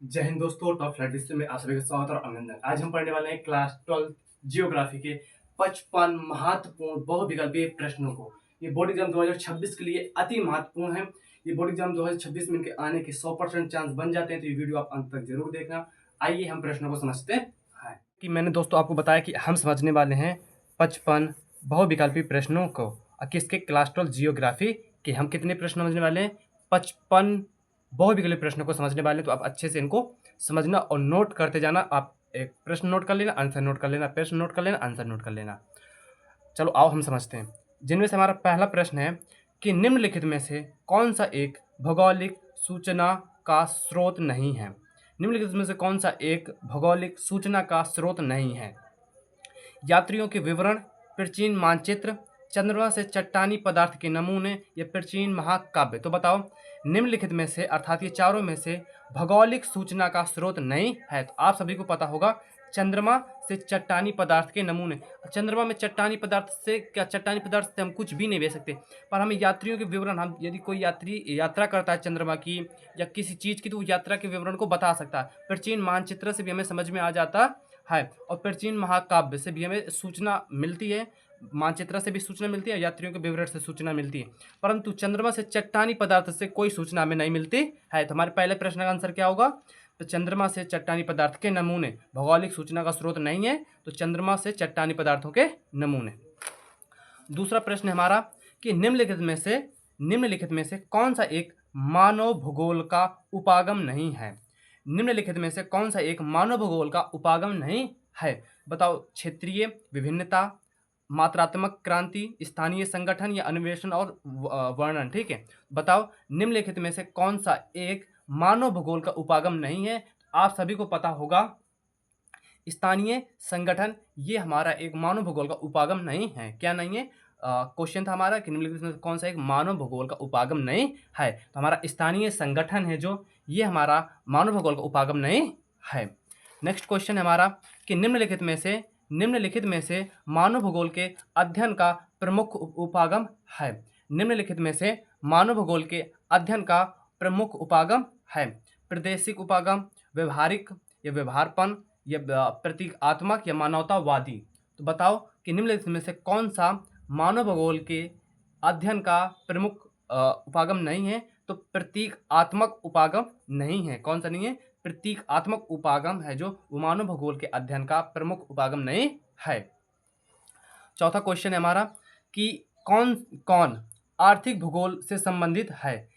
जय हिंद दोस्तों, top flight district में आप सभी का स्वागत और अभिनंदन। आज हम पढ़ने वाले हैं क्लास 12 जियोग्राफी के 55 महत्वपूर्ण बहुविकल्पीय प्रश्नों को। ये बोर्ड एग्जाम 2026 के लिए अति महत्वपूर्ण है। ये बोर्ड एग्जाम 2026 में इनके आने के 100% चांस बन जाते हैं, तो ये वीडियो आप अंत तक जरूर देखना। आइए हम प्रश्नों को समझते हैं। कि मैंने दोस्तों आपको बताया कि हम समझने वाले हैं 55 बहुविकल्पीय प्रश्नों को। किसके? क्लास 12 जियोग्राफी के। हम कितने प्रश्न समझने वाले हैं? 55 बहुविकल्पीय प्रश्नों को समझने वाले हैं। तो आप अच्छे से इनको समझना और नोट करते जाना। आप एक प्रश्न नोट कर लेना, आंसर नोट कर लेना, प्रश्न नोट कर लेना, आंसर नोट कर लेना। चलो आओ हम समझते हैं। जिनमें से हमारा पहला प्रश्न है कि निम्नलिखित में से कौन सा एक भौगोलिक सूचना का स्रोत नहीं है? निम्नलिखित में से कौन सा एक भौगोलिक सूचना का स्रोत नहीं है? यात्रियों के विवरण, प्राचीन मानचित्र, चंद्रमा से चट्टानी पदार्थ के नमूने या प्राचीन महाकाव्य। तो बताओ निम्नलिखित में से अर्थात ये चारों में से भौगोलिक सूचना का स्रोत नहीं है। तो आप सभी को पता होगा चंद्रमा से चट्टानी पदार्थ के नमूने। चंद्रमा में चट्टानी पदार्थ से क्या? चट्टानी पदार्थ से हम कुछ भी नहीं ले सकते, पर हमें यात्रियों के विवरण, हम यदि कोई यात्री यात्रा करता है चंद्रमा की या किसी चीज़ की, तो वो यात्रा के विवरण को बता सकता है। प्राचीन मानचित्र से भी हमें समझ में आ जाता है और प्राचीन महाकाव्य से भी हमें सूचना मिलती है। मानचित्र से भी सूचना मिलती है, यात्रियों के विवरण से सूचना मिलती है, परंतु चंद्रमा से चट्टानी पदार्थ से कोई सूचना हमें नहीं मिलती है। तो हमारे पहले प्रश्न का आंसर क्या होगा? तो चंद्रमा से चट्टानी पदार्थ के नमूने भौगोलिक सूचना का स्रोत नहीं है, तो चंद्रमा से चट्टानी पदार्थों के नमूने। दूसरा प्रश्न है हमारा कि निम्नलिखित में से कौन सा एक मानव भूगोल का उपागम नहीं है? निम्नलिखित में से कौन सा एक मानव भूगोल का उपागम नहीं है? बताओ। क्षेत्रीय विभिन्नता, मात्रात्मक क्रांति, स्थानीय संगठन या अन्वेषण और वर्णन। ठीक है, बताओ निम्नलिखित में से कौन सा एक मानव भूगोल का उपागम नहीं है? आप सभी को पता होगा स्थानीय संगठन ये हमारा एक मानव भूगोल का उपागम नहीं है। क्या नहीं है? क्वेश्चन था हमारा कि निम्नलिखित में से कौन सा एक मानव भूगोल का उपागम नहीं है? तो हमारा स्थानीय संगठन है जो, ये हमारा मानव भूगोल का उपागम नहीं है। नेक्स्ट क्वेश्चन है हमारा कि निम्नलिखित में से मानव भूगोल के अध्ययन का प्रमुख उपागम है। निम्नलिखित में से मानव भूगोल के अध्ययन का प्रमुख उपागम है। प्रादेशिक उपागम, व्यवहारिक या व्यवहारपन या प्रतीकात्मक या मानवतावादी। तो बताओ कि निम्नलिखित में से कौन सा मानव भूगोल के अध्ययन का प्रमुख उपागम नहीं है? तो प्रतीकात्मक उपागम नहीं है। कौन सा नहीं है? प्रतीकात्मक उपागम है जो वो मानव भूगोल के अध्ययन का प्रमुख उपागम नहीं है। चौथा क्वेश्चन है हमारा कि कौन कौन आर्थिक भूगोल से संबंधित है?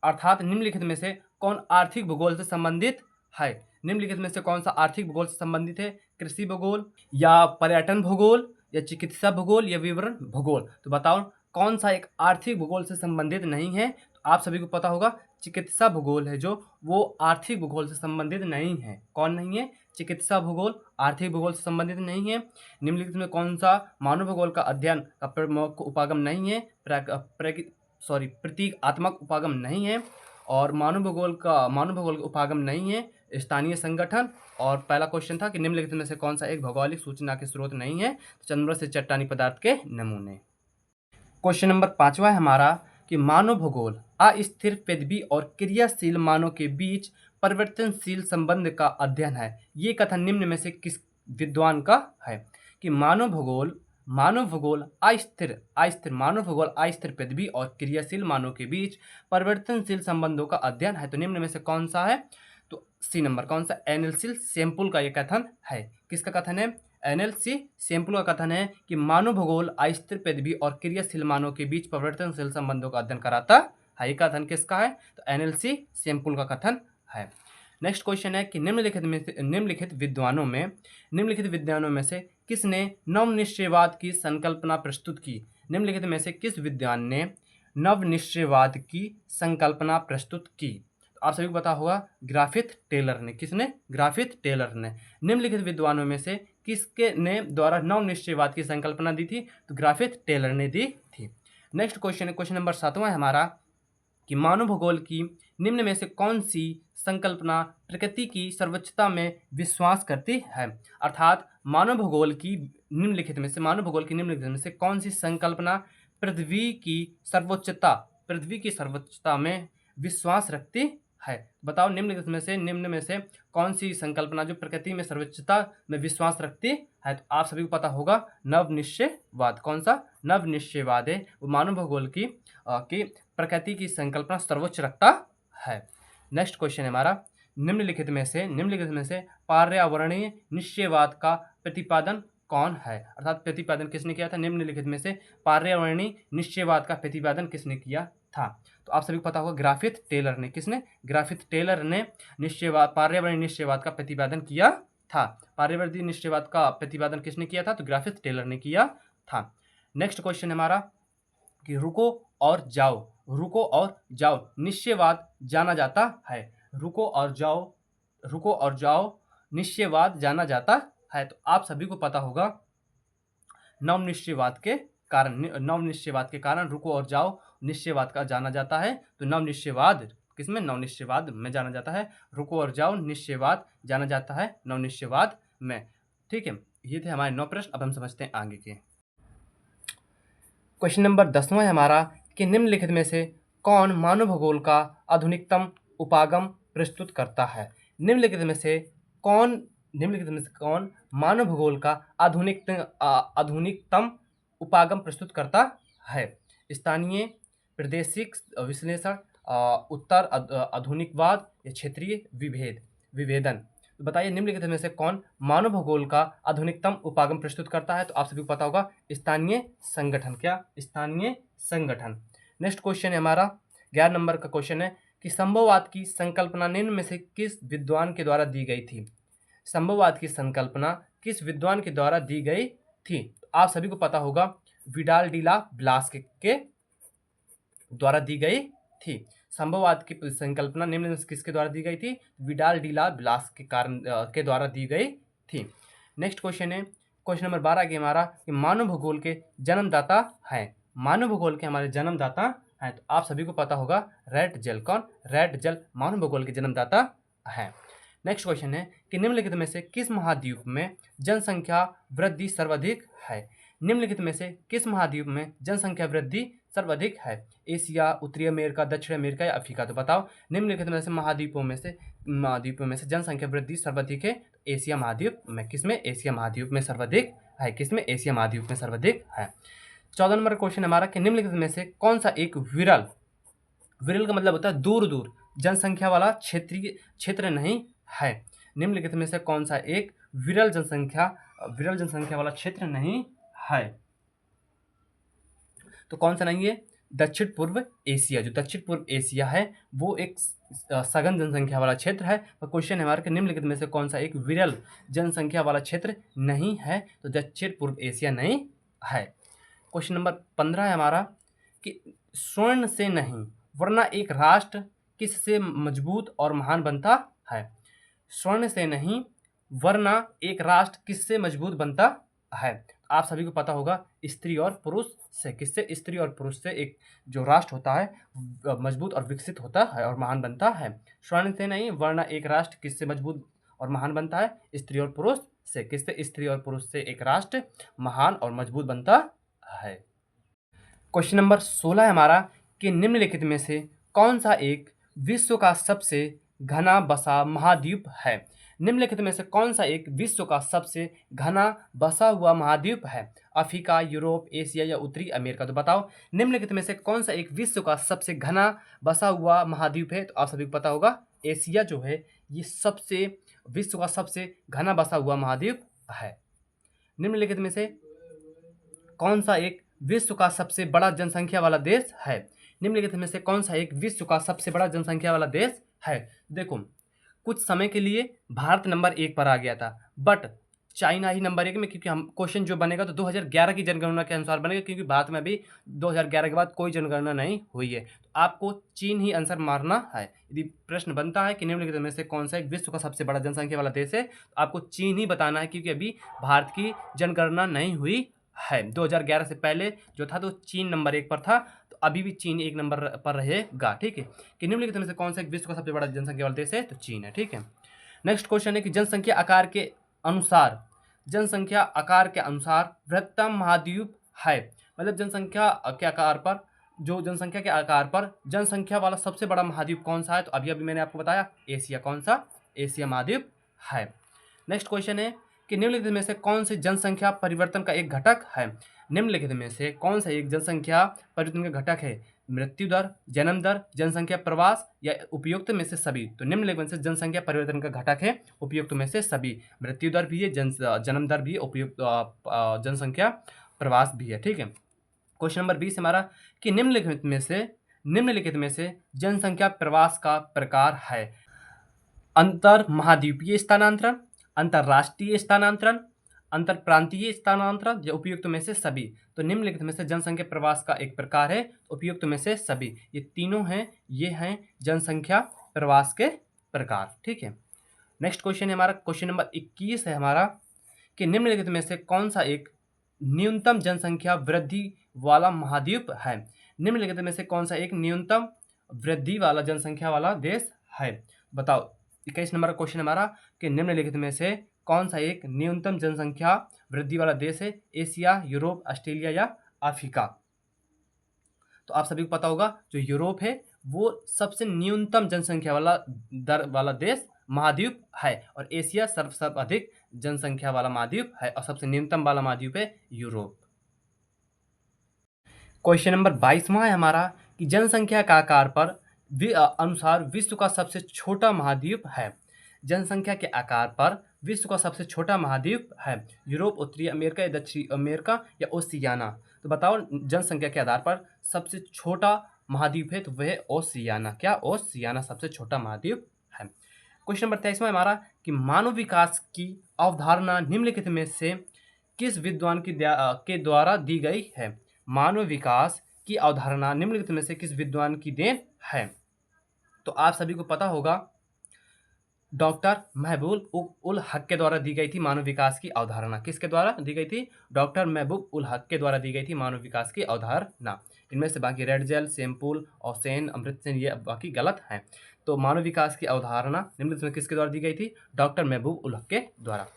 अर्थात निम्नलिखित में से कौन आर्थिक भूगोल से संबंधित है? निम्नलिखित में से कौन सा आर्थिक भूगोल से संबंधित है? कृषि भूगोल या पर्यटन भूगोल या चिकित्सा भूगोल या विवरण भूगोल। तो बताओ कौन सा एक आर्थिक भूगोल से संबंधित नहीं है? तो आप सभी को पता होगा चिकित्सा भूगोल है जो वो आर्थिक भूगोल से संबंधित नहीं है। कौन नहीं है? चिकित्सा भूगोल आर्थिक भूगोल से संबंधित नहीं है। निम्नलिखित में कौन सा मानव भूगोल का अध्ययन का प्रमुख उपागम नहीं है? प्रतीकात्मक उपागम नहीं है। और मानव भूगोल का उपागम नहीं है स्थानीय संगठन। और पहला क्वेश्चन था कि निम्नलिखित में से कौन सा एक भौगोलिक सूचना के स्रोत नहीं है? चंद्रमा से चट्टानी पदार्थ के नमूने। क्वेश्चन नंबर 5वां है हमारा कि मानव भूगोल अस्थिर पृथ्वी और क्रियाशील मानव के बीच परिवर्तनशील संबंध का अध्ययन है। ये कथन निम्न में से किस विद्वान का है? कि मानव भूगोल अस्थिर पृथ्वी और क्रियाशील मानव के बीच परिवर्तनशील संबंधों का अध्ययन है। तो निम्न में से कौन सा है? तो सी नंबर। कौन सा? एनएलसी सैंपुल का यह कथन है। किसका कथन है? एनएलसी सैंपुल का कथन है कि मानव भूगोल अस्थिर पृथ्वी और क्रियाशील मानव के बीच परिवर्तनशील संबंधों का अध्ययन कराता है। ये कथन किसका है? तो एनएलसी सैंपुल का कथन है। नेक्स्ट क्वेश्चन है कि निम्नलिखित विद्वानों में से किसने नवनिश्चयवाद की संकल्पना प्रस्तुत की? निम्नलिखित में से किस विद्वान ने नवनिश्चयवाद की संकल्पना प्रस्तुत की? तो आप सभी को पता होगा ग्राफिथ टेलर ने। किसने? ग्राफिथ टेलर ने। निम्नलिखित विद्वानों में से किसके ने द्वारा नवनिश्चयवाद की संकल्पना दी थी? तो ग्राफिथ टेलर ने दी थी। नेक्स्ट क्वेश्चन है, क्वेश्चन नंबर 7वां है हमारा कि मानव भूगोल की निम्न में से कौन सी संकल्पना प्रकृति की सर्वोच्चता में विश्वास करती है? अर्थात मानव भूगोल की निम्नलिखित में से कौन सी संकल्पना पृथ्वी की सर्वोच्चता में विश्वास रखती है। बताओ निम्न में से कौन सी संकल्पना जो प्रकृति में सर्वोच्चता में विश्वास रखती है? तो आप सभी को पता होगा नवनिश्चयवाद। कौन सा? नवनिश्चयवाद है, वो मानव भूगोल की प्रकृति की संकल्पना सर्वोच्च रखता है। नेक्स्ट क्वेश्चन है हमारा, निम्नलिखित में से पर्यावरणीय निश्चयवाद का प्रतिपादन कौन है? अर्थात प्रतिपादन किसने किया था? निम्नलिखित में से पर्यावरणीय निश्चयवाद का प्रतिपादन किसने किया था? तो आप सभी को पता होगा ग्राफिथ टेलर ने। किसने? ग्राफिथ टेलर ने पर्यावरणीय निश्चयवाद का प्रतिपादन किया था। पर्यावरणीय निश्चयवाद का प्रतिपादन किसने किया था? तो ग्राफिथ टेलर ने किया था। नेक्स्ट क्वेश्चन है हमारा कि रुको और जाओ निश्चयवाद जाना जाता है। रुको और जाओ निश्चयवाद जाना जाता है। तो आप सभी को पता होगा नवनिश्चयवाद के कारण रुको और जाओ निश्चयवाद का जाना जाता है। तो नवनिश्चयवाद किसमें? नवनिश्चयवाद में जाना जाता है। रुको और जाओ निश्चयवाद जाना जाता है नवनिश्चयवाद में। ठीक है, ये थे हमारे 9 प्रश्न। अब हम समझते हैं आगे के। क्वेश्चन नंबर 10वां है हमारा कि निम्नलिखित में से कौन मानव भूगोल का आधुनिकतम उपागम प्रस्तुत करता है? निम्नलिखित में से कौन मानव भूगोल का आधुनिकतम उपागम प्रस्तुत करता है? स्थानीय प्रादेशिक विश्लेषण, उत्तर आधुनिकवाद या क्षेत्रीय विभेदन। तो बताइए निम्नलिखित में से कौन मानव भूगोल का आधुनिकतम उपागम प्रस्तुत करता है? तो आप सभी को पता होगा स्थानीय संगठन। क्या? स्थानीय संगठन। नेक्स्ट क्वेश्चन है हमारा 11 नंबर का क्वेश्चन है कि संभववाद की संकल्पना निम्न में से किस विद्वान के द्वारा दी गई थी? संभववाद की संकल्पना किस विद्वान के द्वारा दी गई थी? तो आप सभी को पता होगा विडाल डी ब्लास के द्वारा दी गई थी। संभववाद की संकल्पना निम्न में से किसके द्वारा दी गई थी? विडाल डी ब्लास के द्वारा दी गई थी। नेक्स्ट क्वेश्चन है क्वेश्चन नंबर 12 के हमारा कि मानव भूगोल के जन्मदाता है। मानव भूगोल के हमारे जन्मदाता हैं। तो आप सभी को पता होगा रेड जेल। कौन? रेड जेल मानव भूगोल के जन्मदाता है। नेक्स्ट क्वेश्चन है कि निम्नलिखित में से किस महाद्वीप में जनसंख्या वृद्धि सर्वाधिक है? निम्नलिखित में से किस महाद्वीप में जनसंख्या वृद्धि सर्वाधिक है? एशिया, उत्तरी अमेरिका, दक्षिण अमेरिका या अफ्रीका? तो बताओ निम्नलिखित में से महाद्वीपों में से जनसंख्या वृद्धि सर्वाधिक है एशिया महाद्वीप में। किसमें? एशिया महाद्वीप में सर्वाधिक है। किसमें? एशिया महाद्वीप में सर्वाधिक है। 14 नंबर क्वेश्चन हमारा कि निम्नलिखित में से कौन सा एक विरल का मतलब होता है दूर जनसंख्या वाला क्षेत्र नहीं है? निम्नलिखित में से कौन सा एक विरल जनसंख्या वाला क्षेत्र नहीं है? तो कौन सा नहीं है? दक्षिण पूर्व एशिया। जो दक्षिण पूर्व एशिया है वो एक सघन जनसंख्या वाला क्षेत्र है। और क्वेश्चन है हमारा कि निम्नलिखित में से कौन सा एक विरल जनसंख्या वाला क्षेत्र नहीं है? तो दक्षिण पूर्व एशिया नहीं है। क्वेश्चन नंबर 15 है हमारा कि स्वर्ण से नहीं वरना एक राष्ट्र किससे मजबूत और महान बनता है? स्वर्ण से नहीं वरना एक राष्ट्र किससे मजबूत बनता है? आप सभी को पता होगा स्त्री और पुरुष से। किससे? स्त्री और पुरुष से एक जो राष्ट्र होता है मजबूत और विकसित होता है और महान बनता है। स्वर्ण से नहीं वरना एक राष्ट्र किससे मजबूत और महान बनता है? स्त्री और पुरुष से। किससे? स्त्री और पुरुष से एक राष्ट्र महान और मजबूत बनता है। क्वेश्चन नंबर 16 है हमारा कि निम्नलिखित में से कौन सा एक विश्व का सबसे घना बसा महाद्वीप है? निम्नलिखित में से कौन सा एक विश्व का सबसे घना बसा हुआ महाद्वीप है? अफ्रीका, यूरोप, एशिया या उत्तरी अमेरिका? तो बताओ निम्नलिखित में से कौन सा एक विश्व का सबसे घना बसा हुआ महाद्वीप है? तो आप सभी को पता होगा एशिया जो है ये विश्व का सबसे घना बसा हुआ महाद्वीप है। निम्नलिखित में से कौन सा एक विश्व का सबसे बड़ा जनसंख्या वाला देश है? निम्नलिखित में से कौन सा एक विश्व का सबसे बड़ा जनसंख्या वाला देश है? देखो कुछ समय के लिए भारत नंबर 1 पर आ गया था बट चाइना ही नंबर 1 में, क्योंकि हम क्वेश्चन जो बनेगा तो 2011 की जनगणना के अनुसार बनेगा, क्योंकि भारत में अभी 2011 के बाद कोई जनगणना नहीं हुई है। तो आपको चीन ही आंसर मारना है। यदि प्रश्न बनता है कि निम्नलिखित में से कौन सा एक विश्व का सबसे बड़ा जनसंख्या वाला देश है, तो आपको चीन ही बताना है, क्योंकि अभी भारत की जनगणना नहीं हुई है। 2011 से पहले जो था तो चीन नंबर 1 पर था, तो अभी भी चीन 1 नंबर पर रहेगा। ठीक है, कि निम्नलिखित में से कौन सा एक विश्व का सबसे बड़ा जनसंख्या वाला देश है? तो चीन है। ठीक है, नेक्स्ट क्वेश्चन है कि जनसंख्या आकार के अनुसार बृहत्तम महाद्वीप है। मतलब जनसंख्या के आकार पर जो जनसंख्या के आकार पर जनसंख्या वाला सबसे बड़ा महाद्वीप कौन सा है? तो अभी अभी मैंने आपको बताया एशिया। कौन सा? एशिया महाद्वीप है। नेक्स्ट क्वेश्चन है कि निम्नलिखित में से कौन से जनसंख्या परिवर्तन का एक घटक है? निम्नलिखित में से कौन सा एक जनसंख्या परिवर्तन का घटक है? मृत्यु दर, जन्म दर, जनसंख्या प्रवास या उपयुक्त में से सभी? तो निम्नलिखित में से जनसंख्या परिवर्तन का घटक है उपयुक्त में से सभी। मृत्यु दर भी है, जन्म दर भी है, उपयुक्त जनसंख्या प्रवास भी है। ठीक है। क्वेश्चन नंबर 20 हमारा कि निम्नलिखित में से जनसंख्या प्रवास का प्रकार है। अंतर महाद्वीपीय स्थानांतरण, अंतरराष्ट्रीय स्थानांतरण, अंतर प्रांतीय स्थानांतरण या उपयुक्त में से सभी? तो निम्नलिखित में से जनसंख्या प्रवास का एक प्रकार है उपयुक्त में से सभी। ये तीनों हैं, ये हैं जनसंख्या प्रवास के प्रकार। ठीक है। नेक्स्ट क्वेश्चन है हमारा, क्वेश्चन नंबर 21 है हमारा कि निम्नलिखित में से कौन सा एक न्यूनतम जनसंख्या वृद्धि वाला महाद्वीप है? निम्नलिखित में से कौन सा एक न्यूनतम वृद्धि वाला जनसंख्या वाला देश है? बताओ। 21 नंबर का क्वेश्चन हमारा कि निम्नलिखित में से कौन सा एक न्यूनतम जनसंख्या वृद्धि वाला देश है? एशिया, यूरोप, ऑस्ट्रेलिया या अफ्रीका? तो आप सभी को पता होगा जो यूरोप है वो सबसे न्यूनतम जनसंख्या वाला दर वाला देश महाद्वीप है, और एशिया सर्वाधिक जनसंख्या वाला महाद्वीप है, और सबसे न्यूनतम वाला महाद्वीप है यूरोप। क्वेश्चन नंबर 22वां है हमारा कि जनसंख्या का आकार पर अनुसार विश्व का सबसे छोटा महाद्वीप है। जनसंख्या के आकार पर विश्व का सबसे छोटा महाद्वीप है यूरोप, उत्तरी अमेरिका या दक्षिणी अमेरिका या ओशियाना? तो बताओ जनसंख्या के आधार पर सबसे छोटा महाद्वीप है तो वह है ओशियाना। क्या? ओशियाना सबसे छोटा महाद्वीप है। क्वेश्चन नंबर 23वां हमारा कि मानव विकास की अवधारणा निम्नलिखित में से किस विद्वान के द्वारा दी गई है? मानव विकास की अवधारणा निम्नलिखित में से किस विद्वान की देन है? तो आप सभी को पता होगा डॉक्टर महबूब उल हक के द्वारा दी गई थी मानव विकास की अवधारणा। किसके द्वारा दी गई थी? डॉक्टर महबूब उल हक के द्वारा दी गई थी मानव विकास की अवधारणा। इनमें से बाकी रेड जेल, सैम्पुल और सेन, अमृत सेन ये बाकी गलत हैं। तो मानव विकास की अवधारणा निम्नलिखित में किसके द्वारा दी गई थी? डॉक्टर महबूब उल हक के द्वारा।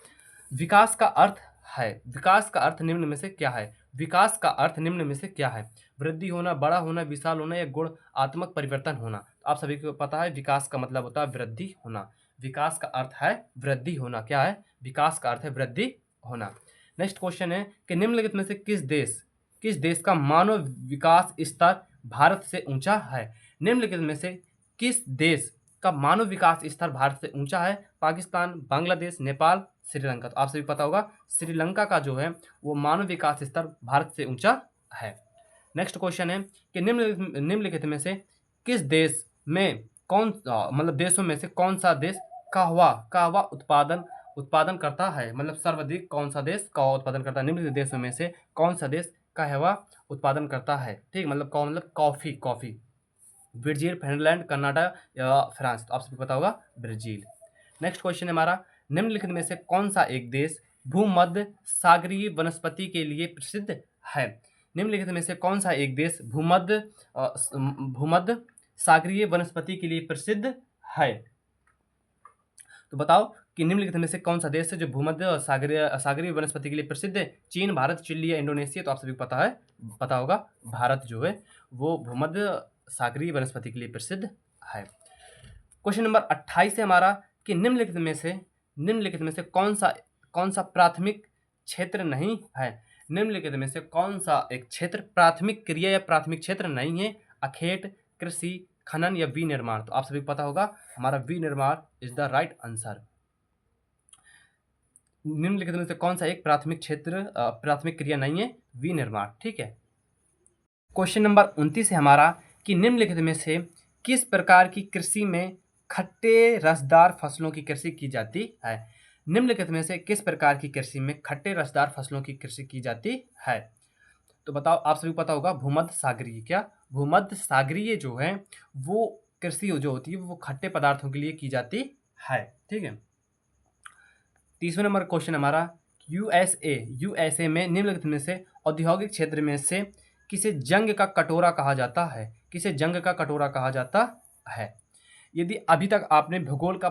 विकास का अर्थ है, विकास का अर्थ निम्न में से क्या है? विकास का अर्थ निम्न में से क्या है? वृद्धि होना, बड़ा होना, विशाल होना या गुणात्मक परिवर्तन होना? तो आप सभी को पता है विकास का मतलब होता है वृद्धि होना। विकास का अर्थ है वृद्धि होना। क्या है? विकास का अर्थ है वृद्धि होना। नेक्स्ट क्वेश्चन है कि निम्नलिखित में से किस देश का मानव विकास स्तर भारत से ऊंचा है? निम्नलिखित में से किस देश का मानव विकास स्तर भारत से ऊंचा है? पाकिस्तान, बांग्लादेश, नेपाल, श्रीलंका? तो आप सभी पता होगा श्रीलंका का जो है वो मानव विकास स्तर भारत से ऊंचा है। नेक्स्ट क्वेश्चन है कि निम्नलिखित में से किस देश में देशों में से कौन सा देश कहवा उत्पादन करता है? मतलब सर्वाधिक कौन सा देश कहवा उत्पादन करता है? निम्नलिखित देशों में से कौन सा देश कहवा उत्पादन करता है? ठीक, मतलब कॉफी। ब्राजील, फिनलैंड, कनाडा या फ्रांस? तो आप सभी पता होगा ब्राजील। नेक्स्ट क्वेश्चन है हमारा निम्नलिखित में से कौन सा एक देश भूमध्य सागरीय वनस्पति के लिए प्रसिद्ध है? निम्नलिखित में से कौन सा एक देश भूमध्य सागरीय वनस्पति के लिए प्रसिद्ध है? तो बताओ कि निम्नलिखित में से कौन सा देश है जो भूमध्य सागरीय वनस्पति के लिए प्रसिद्ध है? चीन, भारत, चिली या इंडोनेशिया? तो आप सभी को पता होगा भारत जो है वो भूमध्य सागरीय वनस्पति के लिए प्रसिद्ध है। क्वेश्चन नंबर 28 है हमारा कि निम्नलिखित में से कौन सा प्राथमिक क्षेत्र नहीं है? निम्नलिखित में से कौन सा एक क्षेत्र प्राथमिक क्रिया या प्राथमिक क्षेत्र नहीं है? अखेट, कृषि, खनन या विनिर्माण? तो आप सभी को पता होगा हमारा विनिर्माण इज द राइट आंसर। निम्नलिखित में से कौन सा एक प्राथमिक क्रिया नहीं है? विनिर्माण। ठीक है। क्वेश्चन नंबर 29 है हमारा कि निम्नलिखित में से किस प्रकार की कृषि में खट्टे रसदार फसलों की कृषि की जाती है? निम्नलिखित में से किस प्रकार की कृषि में खट्टे रसदार फसलों की कृषि की जाती है? तो बताओ, आप सभी को पता होगा भूमध्य सागरीय। क्या? भूमध्य सागरीय जो है वो कृषि जो होती है वो खट्टे पदार्थों के लिए की जाती है। ठीक है। 30वें नंबर क्वेश्चन हमारा यूएसए में निम्नलिखित में से औद्योगिक क्षेत्र में से किसे जंग का कटोरा कहा जाता है? किसे जंग का कटोरा कहा जाता है? यदि अभी तक आपने भूगोल का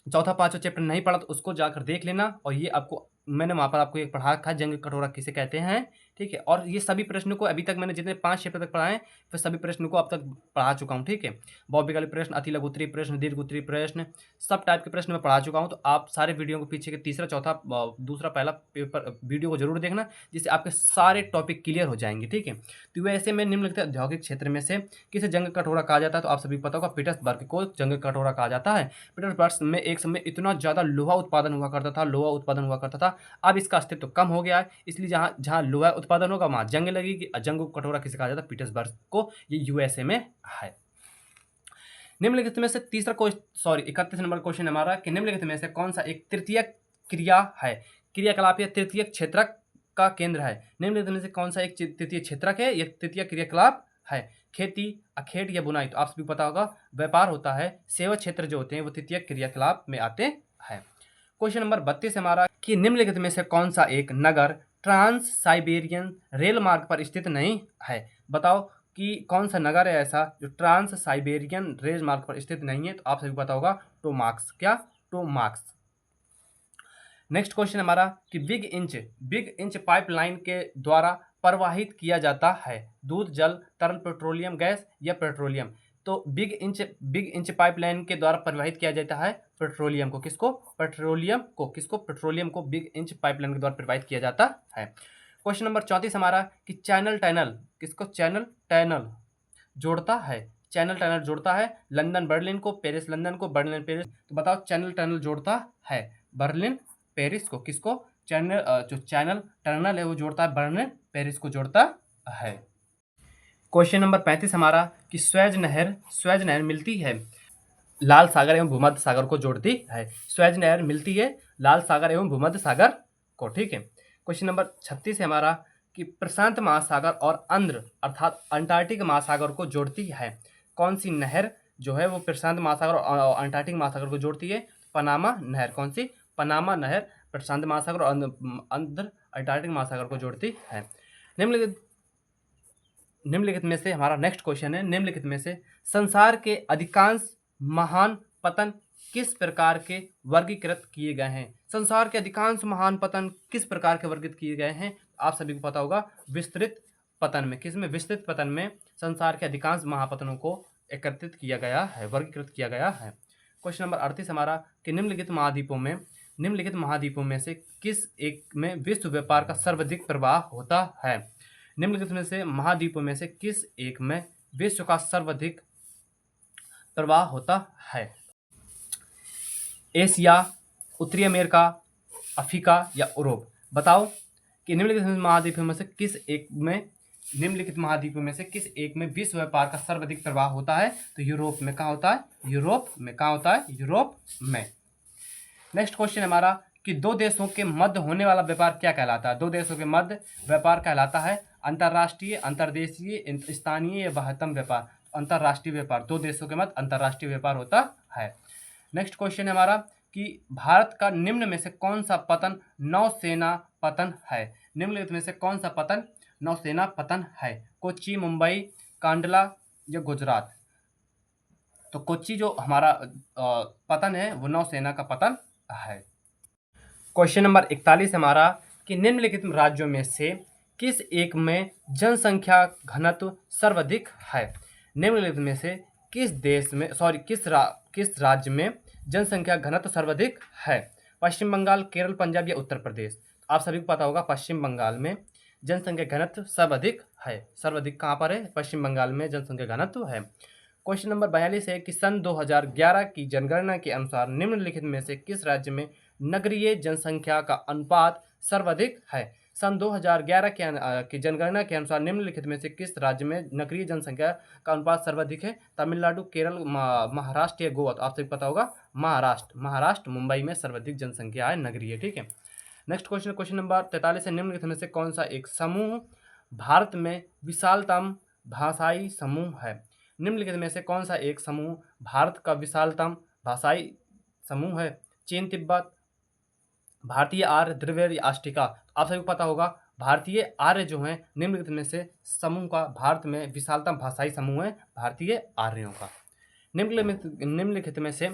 चौथा पांचवा चैप्टर नहीं पढ़ा तो उसको जाकर देख लेना, और ये मैंने वहां पर आपको एक पढ़ा रखा है जंग कटोरा किसे कहते हैं। ठीक ठीक है। और ये सभी प्रश्नों को अभी तक मैंने जितने 5 चैप्टर तक पढ़ाए फिर सभी प्रश्नों को अब तक पढ़ा चुका हूँ, ठीक है। बहुविकल्पी प्रश्न, अति लघु उत्तरीय प्रश्न, दीर्घ उत्तरीय प्रश्न, सब टाइप के प्रश्न मैं पढ़ा चुका हूँ। तो आप सारे वीडियो को पीछे के तीसरा, चौथा, दूसरा, पहला पेपर वीडियो को जरूर देखना, जिससे आपके सारे टॉपिक क्लियर हो जाएंगे, ठीक है। तो वैसे में निम्नलिखित औद्योगिक क्षेत्र में से किसे जंग कटोरा कहा जाता है, तो आप सभी को पता होगा पीटर्सबर्ग को जंग कटोरा कहा जाता है। पीटर्सबर्ग में एक समय इतना ज़्यादा लोहा उत्पादन हुआ करता था, लोहा उत्पादन हुआ करता था। अब इसका अस्तित्व कम हो गया है, इसलिए जहाँ जहाँ लोहा उत्पादन होगा वहाँ जंग लगेगी। जंग कटोरा किसे कहा जाता है, पीटर्सबर्ग को। ये यूएसए में है। निम्नलिखित में से तीसरा सॉरी 31 नंबर क्वेश्चन हमारा कि निम्नलिखित में से कौन सा एक तृतीय क्रिया है, क्रियाकलाप या तृतीय क्षेत्रक का केंद्र है। निम्नलिखित में से कौन सा एक तृतीय क्षेत्रक है या तृतीय क्रियाकलाप है। खेती, अखेट या बुनाई, तो आप सभी पता होगा व्यापार होता है। सेवा क्षेत्र जो होते हैं वो तृतीय क्रियाकलाप में आते हैं। क्वेश्चन नंबर 32 हमारा कि निम्नलिखित में से कौन सा एक नगर ट्रांस साइबेरियन रेल मार्ग पर स्थित नहीं है। बताओ कि कौन सा नगर है ऐसा जो ट्रांस साइबेरियन रेल मार्ग पर स्थित नहीं है, तो आप सभी पता होगा टोमाक्स। क्या, टोमाक्स। नेक्स्ट क्वेश्चन हमारा कि बिग इंच पाइपलाइन के द्वारा प्रवाहित किया जाता है दूध, जल, तरल पेट्रोलियम गैस या पेट्रोलियम। तो बिग इंच पाइपलाइन के द्वारा प्रवाहित किया जाता है पेट्रोलियम को। किसको, पेट्रोलियम को। किसको, पेट्रोलियम को बिग इंच पाइपलाइन के द्वारा प्रवाहित किया जाता है। क्वेश्चन नंबर 34 हमारा कि चैनल टनल किसको, चैनल टनल जोड़ता है। चैनल टनल जोड़ता है लंदन बर्लिन को, पेरिस लंदन को, बर्लिन पेरिस। तो बताओ चैनल टनल जोड़ता है बर्लिन पेरिस को। किसको, जो चैनल टनल है वो जोड़ता है बर्लिन पेरिस को जोड़ता है। क्वेश्चन नंबर 35 हमारा कि स्वेज नहर मिलती है लाल सागर एवं भूमध्य सागर को जोड़ती है। स्वेज नहर मिलती है लाल सागर एवं भूमध्य सागर को, ठीक है। क्वेश्चन नंबर 36 है हमारा कि प्रशांत महासागर और आंध्र अर्थात अंटार्कटिक महासागर को जोड़ती है। कौन सी नहर जो है वो प्रशांत महासागर और अंटार्कटिक महासागर को जोड़ती है, पनामा नहर। कौन सी, पनामा नहर प्रशांत महासागर और आंध्र अंटार्कटिक महासागर को जोड़ती है। निम्नलिखित में से हमारा नेक्स्ट क्वेश्चन है, निम्नलिखित में से संसार के अधिकांश महान पतन किस प्रकार के वर्गीकृत किए गए हैं। संसार के अधिकांश महान पतन किस प्रकार के वर्गीकृत किए गए हैं, आप सभी को पता होगा विस्तृत पतन में। किसमें, विस्तृत पतन में संसार के अधिकांश महापतनों को एकत्रित किया गया है, वर्गीकृत किया गया है। क्वेश्चन नंबर 38 हमारा कि निम्नलिखित महाद्वीपों में से किस एक में विश्व व्यापार का सर्वाधिक प्रवाह होता है। निम्नलिखित में से महाद्वीपों में से किस एक में विश्व का सर्वाधिक प्रवाह होता है। एशिया, उत्तरी अमेरिका, अफ्रीका या यूरोप। बताओ कि निम्नलिखित महाद्वीपों में से किस एक में विश्व व्यापार का सर्वाधिक प्रवाह होता है, तो यूरोप में। कहाँ होता है, यूरोप में। कहाँ होता है, यूरोप में। नेक्स्ट क्वेश्चन हमारा कि दो देशों के मध्य होने वाला व्यापार क्या कहलाता है। दो देशों के मध्य व्यापार कहलाता है अंतर्राष्ट्रीय, अंतर्देशीय, स्थानीय या बाह्यतम व्यापार। अंतर्राष्ट्रीय व्यापार, दो देशों के मध्य अंतर्राष्ट्रीय व्यापार होता है। नेक्स्ट क्वेश्चन है हमारा कि भारत का निम्न में से कौन सा पतन नौसेना पतन है। निम्नलिखित में से कौन सा पतन नौसेना पतन है। कोच्चि, मुंबई, कांडला या गुजरात। तो कोच्चि जो हमारा पतन है वो नौसेना का पतन है। क्वेश्चन नंबर 41 हमारा कि निम्नलिखित राज्यों में से किस एक में जनसंख्या घनत्व सर्वाधिक है। निम्नलिखित में से किस राज्य में जनसंख्या घनत्व सर्वाधिक है। पश्चिम बंगाल, केरल, पंजाब या उत्तर प्रदेश। आप सभी को पता होगा पश्चिम बंगाल में जनसंख्या घनत्व सर्वाधिक है। सर्वाधिक कहाँ पर है, पश्चिम बंगाल में जनसंख्या घनत्व है। क्वेश्चन नंबर 42 है कि सन 2011 की जनगणना के अनुसार निम्नलिखित में से किस राज्य में नगरीय जनसंख्या का अनुपात सर्वाधिक है। सन 2011 की जनगणना के अनुसार निम्नलिखित में से किस राज्य में नगरीय जनसंख्या का अनुपात सर्वाधिक है। तमिलनाडु, केरल, महाराष्ट्र या गोवा। तो आपसे पता होगा महाराष्ट्र मुंबई में सर्वाधिक जनसंख्या है नगरीय, ठीक है। नेक्स्ट क्वेश्चन नंबर 43 है निम्नलिखित में से कौन सा एक समूह भारत में विशालतम भाषाई समूह है। निम्नलिखित में से कौन सा एक समूह भारत का विशालतम भाषाई समूह है। चीन, तिब्बत, भारतीय आर्य, द्रविड़ या अष्टिका। आप सभी को पता होगा भारतीय आर्य जो हैं निम्नलिखित में से समूह का भारत में विशालतम भाषाई समूह है भारतीय आर्यों का। निम्नलिखित में से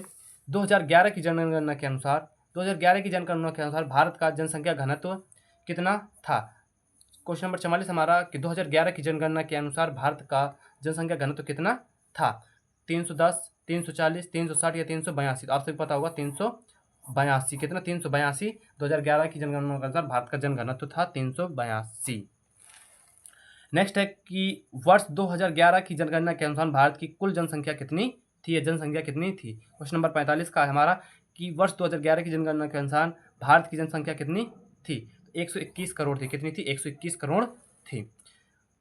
2011 की जनगणना के अनुसार भारत का जनसंख्या घनत्व कितना था। क्वेश्चन नंबर 44 हमारा कि 2011 की जनगणना के अनुसार भारत का जनसंख्या घनत्व कितना था? 310, 340, 360 या 382? तो आप सभी पता होगा 382। कितना? 382। 2011 की जनगणना के अनुसार भारत का जनघनत्व था 382। नेक्स्ट है कि वर्ष 2011 की जनगणना के अनुसार भारत की कुल जनसंख्या कितनी थी? या जनसंख्या कितनी थी? क्वेश्चन नंबर 45 का है हमारा कि वर्ष 2011 की जनगणना के अनुसार भारत की जनसंख्या कितनी थी? 121 करोड़ थी। कितनी थी? 121 करोड़ थी।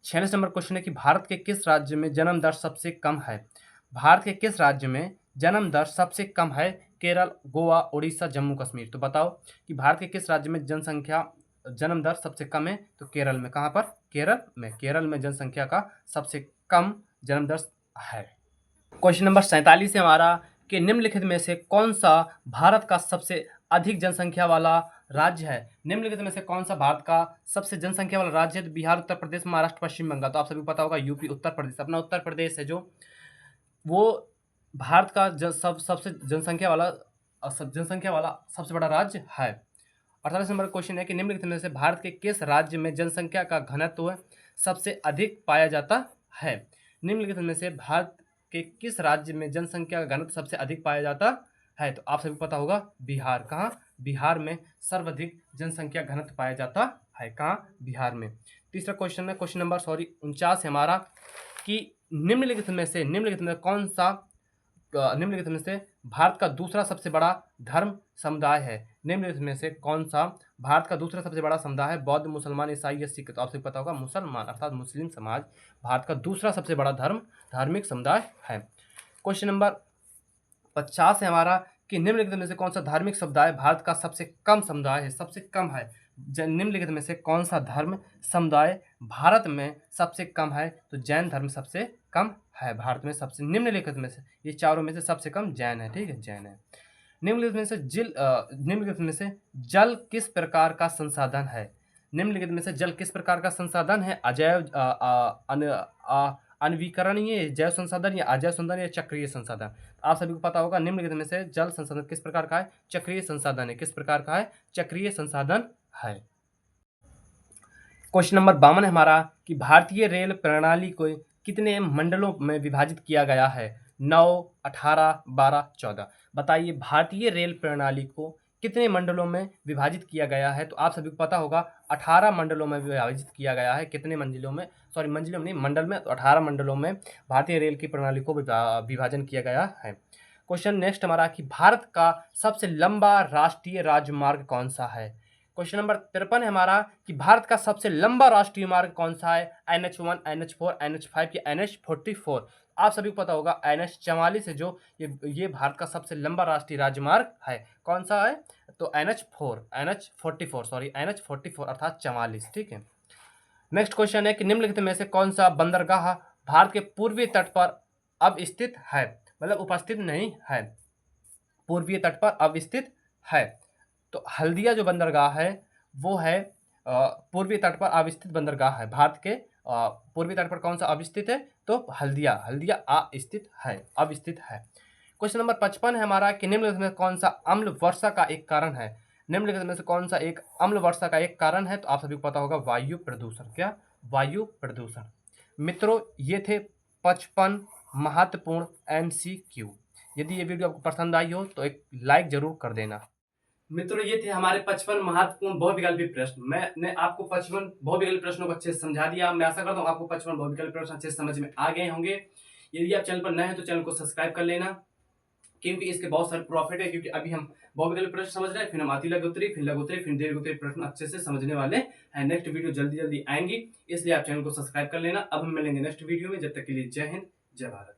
46 नंबर क्वेश्चन है कि भारत के किस राज्य में जन्म दर सबसे कम है? भारत के किस राज्य में जन्म दर सबसे कम है? केरल, गोवा, उड़ीसा, जम्मू कश्मीर। तो बताओ कि भारत के किस राज्य में जन्म दर सबसे कम है? तो केरल में। कहाँ पर? केरल में। केरल में जनसंख्या का सबसे कम जन्म दर है। क्वेश्चन नंबर 47 है हमारा कि निम्नलिखित में से कौन सा भारत का सबसे अधिक जनसंख्या वाला राज्य है? निम्नलिखित में से कौन सा भारत का सबसे जनसंख्या वाला राज्य है? तो बिहार, उत्तर प्रदेश, महाराष्ट्र, पश्चिम बंगाल। तो आप सभी को पता होगा यूपी, उत्तर प्रदेश। अपना उत्तर प्रदेश है जो वो भारत का सबसे जनसंख्या वाला सबसे बड़ा राज्य है। 48 नंबर क्वेश्चन है कि निम्नलिखित में से भारत के किस राज्य में जनसंख्या का घनत्व सबसे अधिक पाया जाता है? निम्नलिखित में से भारत के किस राज्य में जनसंख्या का घनत्व सबसे अधिक पाया जाता है? तो आप सभी को पता होगा बिहार। कहाँ? बिहार में सर्वाधिक जनसंख्या घनत्व पाया जाता है। कहाँ? बिहार में। तीसरा क्वेश्चन है, क्वेश्चन नंबर 49 है हमारा कि निम्नलिखित में से भारत का दूसरा सबसे बड़ा धर्म समुदाय है? निम्नलिखित में से कौन सा भारत का दूसरा सबसे बड़ा समुदाय है? बौद्ध, मुसलमान, ईसाई या सिख? तो आपसे पता होगा मुसलमान अर्थात मुस्लिम समाज भारत का दूसरा सबसे बड़ा धार्मिक समुदाय है। क्वेश्चन नंबर 50 है हमारा कि निम्नलिखित में से कौन सा धार्मिक समुदाय भारत का सबसे कम समुदाय है? सबसे कम है। निम्नलिखित में से कौन सा धर्म समुदाय भारत में सबसे कम है? तो जैन धर्म सबसे कम है भारत में। सबसे निम्नलिखित में से ये चारों में से सबसे कम जैन है। ठीक है, जैन है। निम्नलिखित में से जल किस प्रकार का संसाधन है? निम्नलिखित में से जल किस प्रकार का संसाधन है? अजैव, अनवीकरणीय जैव संसाधन या अजैव संसाधन या चक्रीय संसाधन? आप सभी को पता होगा निम्नलिखित में से जल संसाधन किस प्रकार का है? चक्रीय संसाधन है। किस प्रकार का है? चक्रीय संसाधन है। क्वेश्चन नंबर 52 है हमारा कि भारतीय रेल प्रणाली को कितने मंडलों में विभाजित किया गया है? 9, 18, 12, 14। बताइए भारतीय रेल प्रणाली को कितने मंडलों में विभाजित किया गया है? तो आप सभी को पता होगा 18 मंडलों में विभाजित किया गया है। कितने मंजिलों में? सॉरी, मंजिलों में नहीं, मंडल में। तो 18 मंडलों में भारतीय रेल की प्रणाली को विभाजन किया गया है। क्वेश्चन नेक्स्ट हमारा कि भारत का सबसे लंबा राष्ट्रीय राजमार्ग कौन सा है? क्वेश्चन नंबर 53 है हमारा कि भारत का सबसे लंबा राष्ट्रीय मार्ग कौन सा है? NH1, NH4, NH5 या NH44? आप सभी को पता होगा NH44 है जो ये भारत का सबसे लंबा राष्ट्रीय राजमार्ग है। कौन सा है? तो NH44 अर्थात 44। ठीक है। नेक्स्ट क्वेश्चन है कि निम्नलिखित में से कौन सा बंदरगाह भारत के पूर्वी तट पर अवस्थित है? मतलब उपस्थित नहीं है, पूर्वी तट पर अवस्थित है। तो हल्दिया जो बंदरगाह है वो है पूर्वी तट पर अवस्थित बंदरगाह है। भारत के पूर्वी तट पर कौन सा अवस्थित है? तो हल्दिया अवस्थित है। क्वेश्चन नंबर 55 है हमारा कि निम्नलिखित में कौन सा अम्ल वर्षा का एक कारण है? निम्नलिखित में से कौन सा एक अम्ल वर्षा का एक कारण है? तो आप सभी को पता होगा वायु प्रदूषण। क्या? वायु प्रदूषण। मित्रों, ये थे 55 महत्वपूर्ण MCQ। यदि ये वीडियो आपको पसंद आई हो तो एक लाइक जरूर कर देना। मित्रों, ये थे हमारे 55 महत्वपूर्ण बहुविकल्पी प्रश्न। मैंने आपको 55 बहुविकल्पी प्रश्नों को अच्छे से समझा दिया। मैं आशा करता हूँ आपको 55 बहुविकल्पी प्रश्न अच्छे से समझ में आ गए होंगे। यदि आप चैनल पर नए हैं तो चैनल को सब्सक्राइब कर लेना, क्योंकि इसके बहुत सारे प्रॉफिट है। क्योंकि अभी हम बहुविकल्पी प्रश्न समझ रहे हैं, फिर हम अति लघु उत्तरी, फिर लघु उत्तरी, फिर दीर्घ उत्तरी प्रश्न अच्छे से समझने वाले हैं। नेक्स्ट वीडियो जल्दी आएंगी, इसलिए आप चैनल को सब्सक्राइब कर लेना। अब हम मिलेंगे नेक्स्ट वीडियो में। जब तक के लिए जय हिंद, जय भारत।